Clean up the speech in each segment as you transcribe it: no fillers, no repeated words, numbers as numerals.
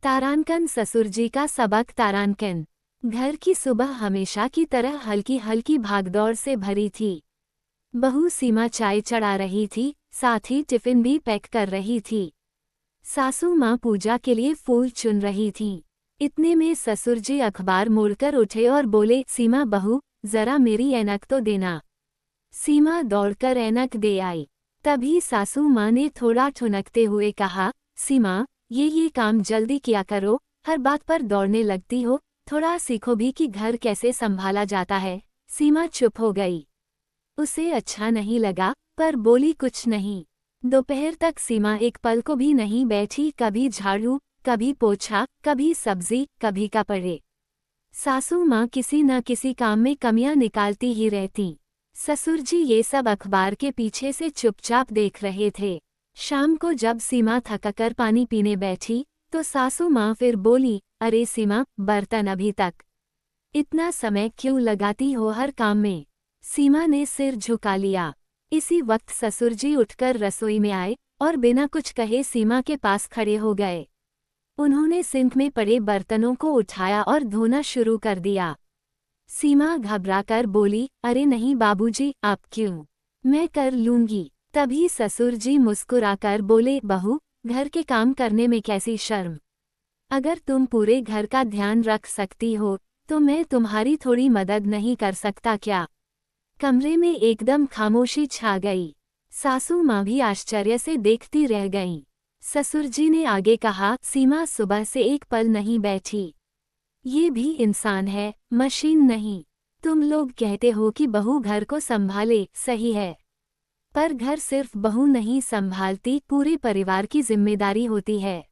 तारांकन ससुर जी का सबक। तारांकन। घर की सुबह हमेशा की तरह हल्की हल्की भागदौड़ से भरी थी। बहू सीमा चाय चढ़ा रही थी, साथ ही टिफिन भी पैक कर रही थी। सासू माँ पूजा के लिए फूल चुन रही थीं। इतने में ससुर जी अखबार मोड़कर उठे और बोले, सीमा बहू, जरा मेरी ऐनक तो देना। सीमा दौड़कर ऐनक दे आई। तभी सासू माँ ने थोड़ा ठुनकते हुए कहा, सीमा, ये काम जल्दी किया करो, हर बात पर दौड़ने लगती हो, थोड़ा सीखो भी कि घर कैसे संभाला जाता है। सीमा चुप हो गई। उसे अच्छा नहीं लगा, पर बोली कुछ नहीं। दोपहर तक सीमा एक पल को भी नहीं बैठी, कभी झाड़ू, कभी पोछा, कभी सब्जी, कभी कपड़े। सासू माँ किसी न किसी काम में कमियां निकालती ही रहती। ससुर जी ये सब अखबार के पीछे से चुपचाप देख रहे थे। शाम को जब सीमा थककर पानी पीने बैठी, तो सासू माँ फिर बोली, अरे सीमा, बर्तन अभी तक? इतना समय क्यों लगाती हो हर काम में? सीमा ने सिर झुका लिया। इसी वक्त ससुर जी उठकर रसोई में आए और बिना कुछ कहे सीमा के पास खड़े हो गए। उन्होंने सिंक में पड़े बर्तनों को उठाया और धोना शुरू कर दिया। सीमा घबराकर बोली, अरे नहीं बाबूजी, आप क्यों? मैं कर लूंगी। तभी ससुर जी मुस्कुराकर बोले, बहू, घर के काम करने में कैसी शर्म? अगर तुम पूरे घर का ध्यान रख सकती हो, तो मैं तुम्हारी थोड़ी मदद नहीं कर सकता क्या? कमरे में एकदम खामोशी छा गई। सासू माँ भी आश्चर्य से देखती रह गईं। ससुर जी ने आगे कहा, सीमा सुबह से एक पल नहीं बैठी। ये भी इंसान है, मशीन नहीं। तुम लोग कहते हो कि बहू घर को संभाले, सही है। पर घर सिर्फ बहू नहीं संभालती, पूरे परिवार की जिम्मेदारी होती है।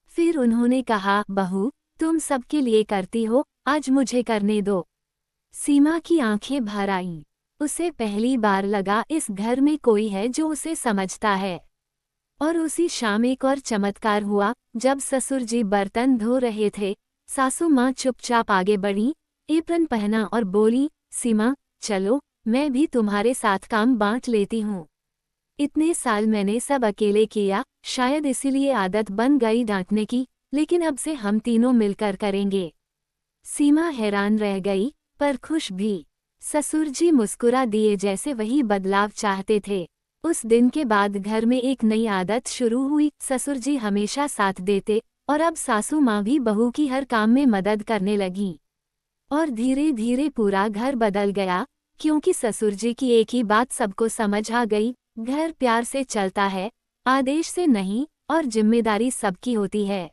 फिर उन्होंने कहा, बहू, तुम सबके लिए करती हो, आज मुझे करने दो। सीमा की आंखें भर आईं। उसे पहली बार लगा इस घर में कोई है जो उसे समझता है। और उसी शाम एक और चमत्कार हुआ। जब ससुर जी बर्तन धो रहे थे, सासू माँ चुपचाप आगे बढ़ी, एप्रन पहना और बोली, सीमा, चलो, मैं भी तुम्हारे साथ काम बांट लेती हूँ। इतने साल मैंने सब अकेले किया, शायद इसीलिए आदत बन गई डांटने की, लेकिन अब से हम तीनों मिलकर करेंगे। सीमा हैरान रह गई, पर खुश भी। ससुर जी मुस्कुरा दिए, जैसे वही बदलाव चाहते थे। उस दिन के बाद घर में एक नई आदत शुरू हुई। ससुर जी हमेशा साथ देते, और अब सासू माँ भी बहू की हर काम में मदद करने लगी। और धीरे धीरे पूरा घर बदल गया, क्योंकि ससुर जी की एक ही बात सबको समझ आ गई, घर प्यार से चलता है, आदेश से नहीं, और जिम्मेदारी सबकी होती है।